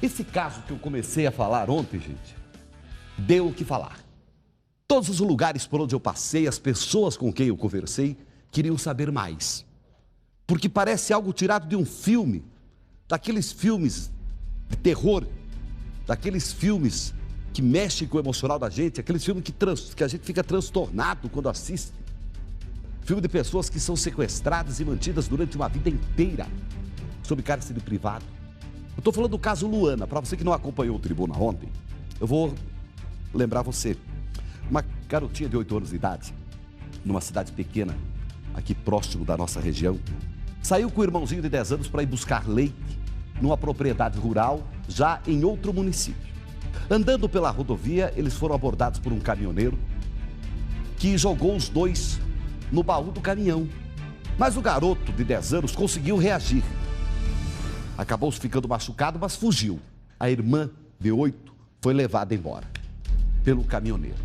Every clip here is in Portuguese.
Esse caso que eu comecei a falar ontem, gente, deu o que falar. Todos os lugares por onde eu passei, as pessoas com quem eu conversei, queriam saber mais. Porque parece algo tirado de um filme, daqueles filmes de terror, daqueles filmes que mexem com o emocional da gente, aqueles filmes que a gente fica transtornado quando assiste. Filme de pessoas que são sequestradas e mantidas durante uma vida inteira sob cárcere privado. Eu estou falando do caso Luana. Para você que não acompanhou o Tribuna ontem, eu vou lembrar você. Uma garotinha de 8 anos de idade, numa cidade pequena, aqui próximo da nossa região, saiu com o irmãozinho de 10 anos para ir buscar leite numa propriedade rural, já em outro município. Andando pela rodovia, eles foram abordados por um caminhoneiro que jogou os dois no baú do caminhão. Mas o garoto de 10 anos conseguiu reagir. Acabou ficando machucado, mas fugiu. A irmã de 8 foi levada embora pelo caminhoneiro.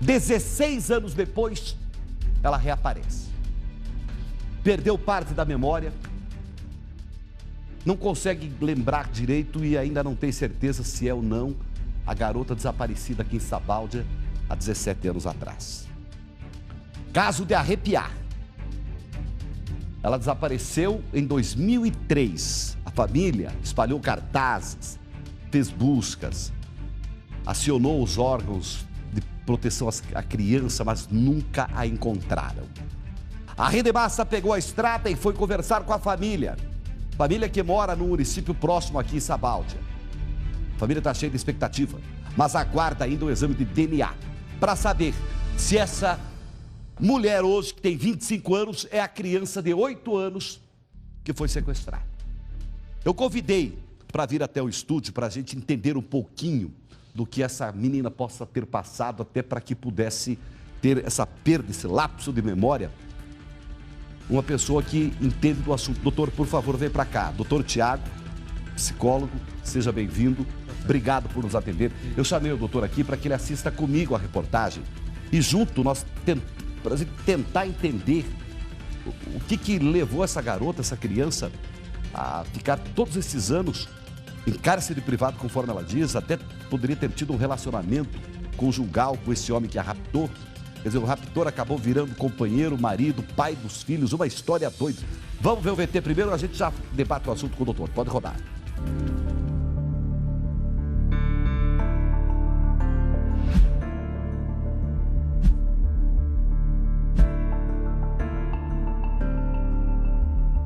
16 anos depois, ela reaparece. Perdeu parte da memória, não consegue lembrar direito e ainda não tem certeza se é ou não a garota desaparecida aqui em Sabáudia há 17 anos atrás. Caso de arrepiar. Ela desapareceu em 2003. A família espalhou cartazes, fez buscas, acionou os órgãos de proteção à criança, mas nunca a encontraram. A Rede Massa pegou a estrada e foi conversar com a família. Família que mora num município próximo aqui em Sabáudia. A família está cheia de expectativa, mas aguarda ainda o exame de DNA para saber se essa mulher hoje, que tem 25 anos, é a criança de 8 anos que foi sequestrada. Eu convidei para vir até o estúdio para a gente entender um pouquinho do que essa menina possa ter passado, até para que pudesse ter essa perda, esse lapso de memória. Uma pessoa que entende do assunto. Doutor, por favor, vem para cá. Doutor Tiago, psicólogo, seja bem-vindo. Obrigado por nos atender. Eu chamei o doutor aqui para que ele assista comigo a reportagem e junto nós para tentar entender o que levou essa garota, essa criança, a ficar todos esses anos em cárcere privado, conforme ela diz, até poderia ter tido um relacionamento conjugal com esse homem que a raptou. Quer dizer, o raptor acabou virando companheiro, marido, pai dos filhos, uma história doida. Vamos ver o VT primeiro, a gente já debate o assunto com o doutor. Pode rodar.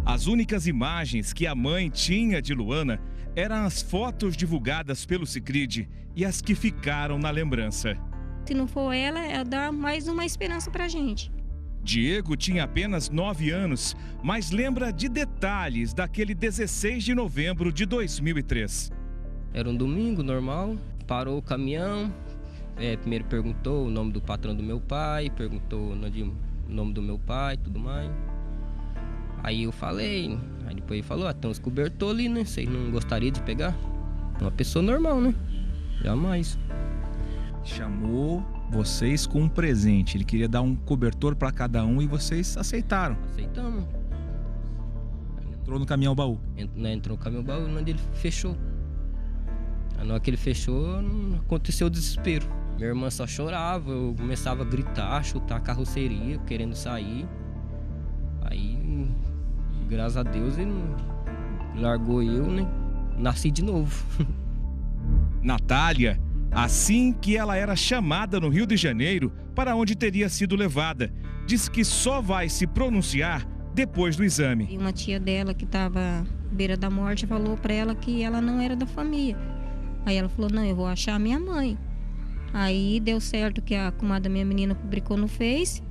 As únicas imagens que a mãe tinha de Luana eram as fotos divulgadas pelo Sicredi e as que ficaram na lembrança. Se não for ela, ela dá mais uma esperança pra gente. Diego tinha apenas 9 anos, mas lembra de detalhes daquele 16 de novembro de 2003. Era um domingo normal, parou o caminhão, primeiro perguntou o nome do patrão do meu pai, perguntou o nome do meu pai e tudo mais. Aí eu falei, aí depois ele falou, tem uns cobertores ali, né? Vocês não gostariam de pegar? Uma pessoa normal, né? Jamais. Chamou vocês com um presente. Ele queria dar um cobertor para cada um e vocês aceitaram. Aceitamos. Entrou no caminhão baú. Entrou no caminhão baú, onde ele fechou. Na hora que ele fechou, aconteceu o desespero. Minha irmã só chorava, eu começava a gritar, chutar a carroceria, querendo sair. Aí, graças a Deus, ele largou eu, né? Nasci de novo. Natália, assim que ela era chamada no Rio de Janeiro para onde teria sido levada, diz que só vai se pronunciar depois do exame. E uma tia dela que estava à beira da morte falou para ela que ela não era da família. Aí ela falou, não, eu vou achar a minha mãe. Aí deu certo que a comadre da minha menina publicou no Face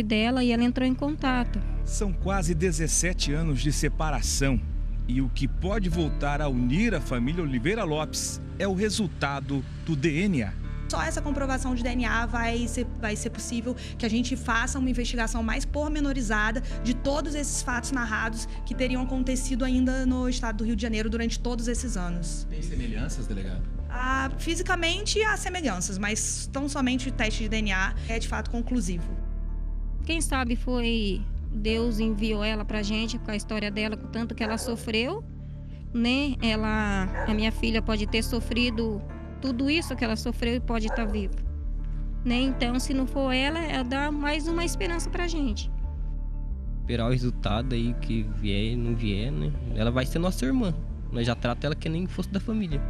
dela, e ela entrou em contato. São quase 17 anos de separação e o que pode voltar a unir a família Oliveira Lopes é o resultado do DNA. Só essa comprovação de DNA vai ser possível que a gente faça uma investigação mais pormenorizada de todos esses fatos narrados que teriam acontecido ainda no estado do Rio de Janeiro durante todos esses anos. Tem semelhanças, delegado? Fisicamente há semelhanças, mas tão somente o teste de DNA é de fato conclusivo. Quem sabe foi Deus enviou ela pra gente com a história dela, com tanto que ela sofreu, né? A minha filha pode ter sofrido tudo isso que ela sofreu e pode estar viva, né? Então, se não for ela dá mais uma esperança pra gente. Esperar o resultado aí, que vier e não vier, né? Ela vai ser nossa irmã. Nós já trata ela que nem fosse da família.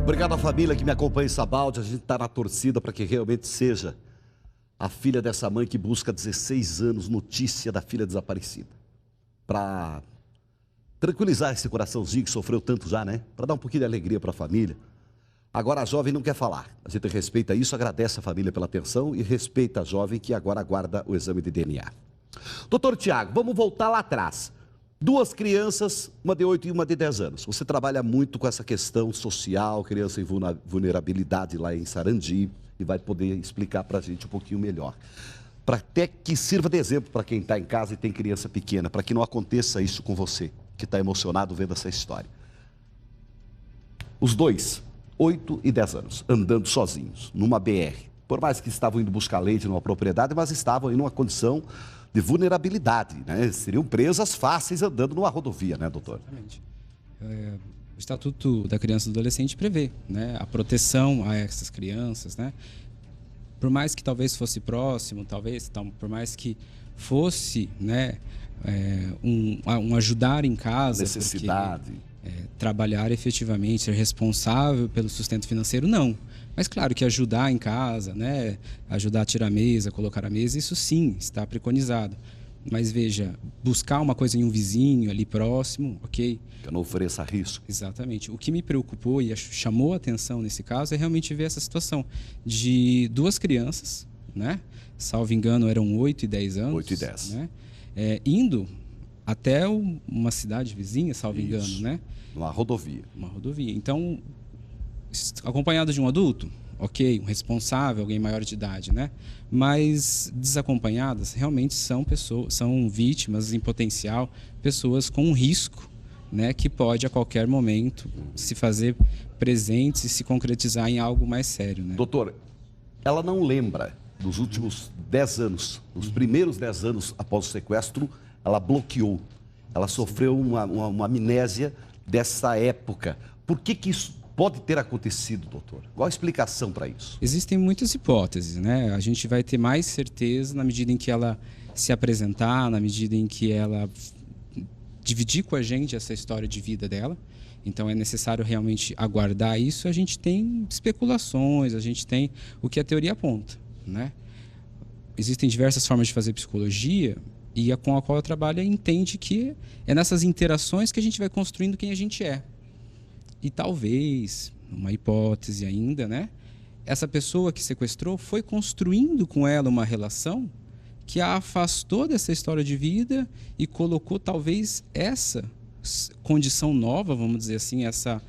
Obrigado à família que me acompanha em Sabaldi. A gente está na torcida para que realmente seja a filha dessa mãe que busca há 16 anos notícia da filha desaparecida. Para tranquilizar esse coraçãozinho que sofreu tanto já, né? Para dar um pouquinho de alegria para a família. Agora a jovem não quer falar. A gente respeita isso, agradece a família pela atenção e respeita a jovem que agora aguarda o exame de DNA. Doutor Tiago, vamos voltar lá atrás. 2 crianças, uma de 8 e uma de 10 anos. Você trabalha muito com essa questão social, criança em vulnerabilidade lá em Sarandi, e vai poder explicar para a gente um pouquinho melhor. Para até que sirva de exemplo para quem está em casa e tem criança pequena, para que não aconteça isso com você, que está emocionado vendo essa história. Os 2, 8 e 10 anos, andando sozinhos, numa BR. Por mais que estavam indo buscar leite numa propriedade, mas estavam em uma condição de vulnerabilidade, né? Seriam presas fáceis andando numa rodovia, né, doutor? Exatamente. O Estatuto da Criança e do Adolescente prevê, né, a proteção a essas crianças, né? Por mais que talvez fosse próximo, por mais que fosse, né, um ajudar em casa, necessidade, trabalhar efetivamente, ser responsável pelo sustento financeiro, não. Mas claro que ajudar em casa, né, ajudar a tirar a mesa, colocar a mesa, isso sim está preconizado. Mas veja, buscar uma coisa em um vizinho ali próximo, ok? Que não ofereça risco. Exatamente. O que me preocupou e chamou a atenção nesse caso é realmente ver essa situação de 2 crianças, né? Salvo engano, eram 8 e 10 anos. 8 e 10. Né? Indo até uma cidade vizinha, salvo engano, né? Uma rodovia. Uma rodovia. Então, acompanhado de um adulto, ok, um responsável, alguém maior de idade, né? Mas desacompanhadas realmente são pessoas, são vítimas em potencial, pessoas com um risco, né, que pode a qualquer momento se fazer presente e se concretizar em algo mais sério, né? Doutor, ela não lembra dos últimos 10 anos, os primeiros 10 anos após o sequestro, ela bloqueou, ela sofreu uma amnésia dessa época. Por que isso pode ter acontecido, doutor? Qual a explicação para isso? Existem muitas hipóteses, né? A gente vai ter mais certeza na medida em que ela se apresentar, na medida em que ela dividir com a gente essa história de vida dela. Então é necessário realmente aguardar isso. A gente tem especulações, a gente tem o que a teoria aponta, né? Existem diversas formas de fazer psicologia e com a qual eu trabalho entende que é nessas interações que a gente vai construindo quem a gente é. E talvez, uma hipótese ainda, né? Essa pessoa que sequestrou foi construindo com ela uma relação que a afastou dessa história de vida e colocou talvez essa condição nova, vamos dizer assim, essa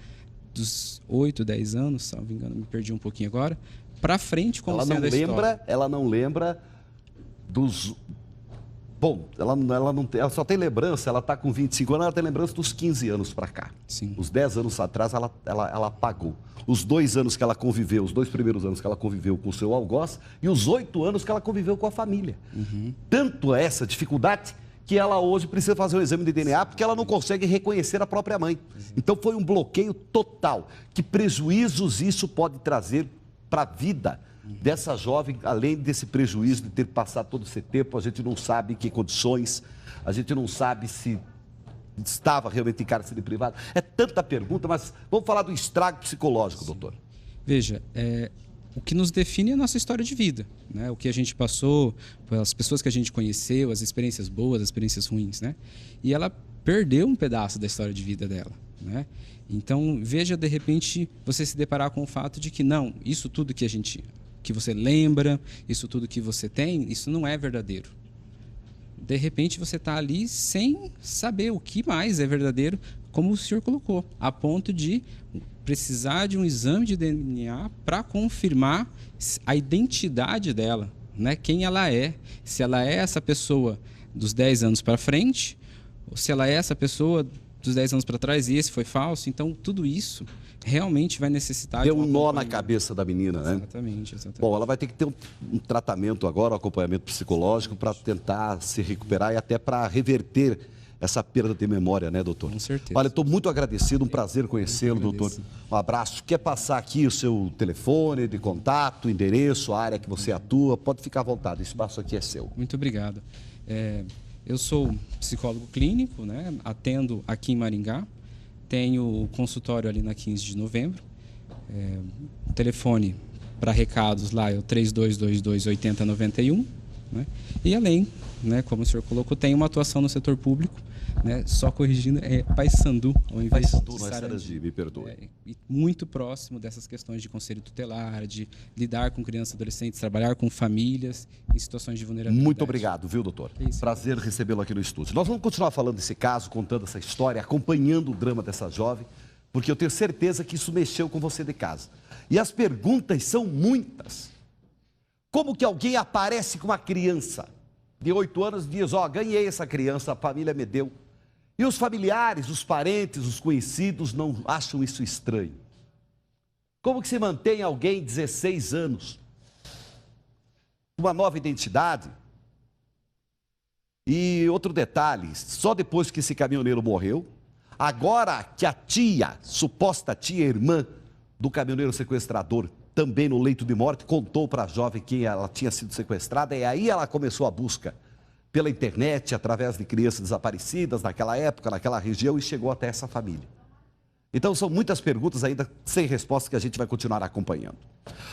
dos 8, 10 anos, se não me engano, me perdi um pouquinho agora, para frente como ela sendo não a história. Ela não lembra dos... Bom, ela só tem lembrança, ela está com 25 anos, ela tem lembrança dos 15 anos para cá. Sim. Os 10 anos atrás ela apagou. Os 2 anos que ela conviveu, os 2 primeiros anos que ela conviveu com o seu algoz e os 8 anos que ela conviveu com a família. Tanto é essa dificuldade que ela hoje precisa fazer um exame de DNA porque ela não consegue reconhecer a própria mãe. Então foi um bloqueio total. Que prejuízos isso pode trazer para a vida dessa jovem, além desse prejuízo de ter passado todo esse tempo? A gente não sabe em que condições, a gente não sabe se estava realmente em cárcere privado. É tanta pergunta, mas vamos falar do estrago psicológico, doutor. Veja, o que nos define é a nossa história de vida, né? O que a gente passou, as pessoas que a gente conheceu, as experiências boas, as experiências ruins, né? E ela perdeu um pedaço da história de vida dela, né? Então, veja, de repente, você se deparar com o fato de que não, isso tudo que você lembra, isso tudo que você tem, isso não é verdadeiro. De repente você está ali sem saber o que mais é verdadeiro, como o senhor colocou, a ponto de precisar de um exame de DNA para confirmar a identidade dela, né? Quem ela é, se ela é essa pessoa dos 10 anos para frente, ou se ela é essa pessoa dos 10 anos para trás e esse foi falso. Então, tudo isso realmente vai necessitar Deu de um nó na acompanhamento. cabeça da menina, né? Exatamente, exatamente. Bom, ela vai ter que ter um tratamento agora, um acompanhamento psicológico para tentar se recuperar e até para reverter essa perda de memória, né, doutor? Com certeza. Olha, estou muito agradecido, um prazer conhecê-lo, doutor. Um abraço. Quer passar aqui o seu telefone de contato, endereço, a área que você atua? Pode ficar à vontade, o espaço aqui é seu. Muito obrigado. Eu sou psicólogo clínico, né? Atendo aqui em Maringá. Tenho o consultório ali na 15 de novembro. O telefone para recados lá é o 3222-8091. Né? E além, né, como o senhor colocou, tem uma atuação no setor público, né? Só corrigindo, é Paissandu, ao invés Paissandu, de não é Sarandi. Sarandi, me perdoe. E muito próximo dessas questões de conselho tutelar, de lidar com crianças e adolescentes, trabalhar com famílias em situações de vulnerabilidade. Muito obrigado, viu, doutor? É isso. Prazer recebê-lo aqui no estúdio. Nós vamos continuar falando desse caso, contando essa história, acompanhando o drama dessa jovem, porque eu tenho certeza que isso mexeu com você de casa. E as perguntas são muitas. Como que alguém aparece com uma criança de 8 anos e diz, ganhei essa criança, a família me deu. E os familiares, os parentes, os conhecidos não acham isso estranho. Como que se mantém alguém de 16 anos, uma nova identidade? E outro detalhe, só depois que esse caminhoneiro morreu, agora que a tia, suposta tia irmã do caminhoneiro sequestrador, também no leito de morte, contou para a jovem que ela tinha sido sequestrada, e aí ela começou a busca pela internet, através de crianças desaparecidas naquela época, naquela região, e chegou até essa família. Então são muitas perguntas ainda sem resposta que a gente vai continuar acompanhando.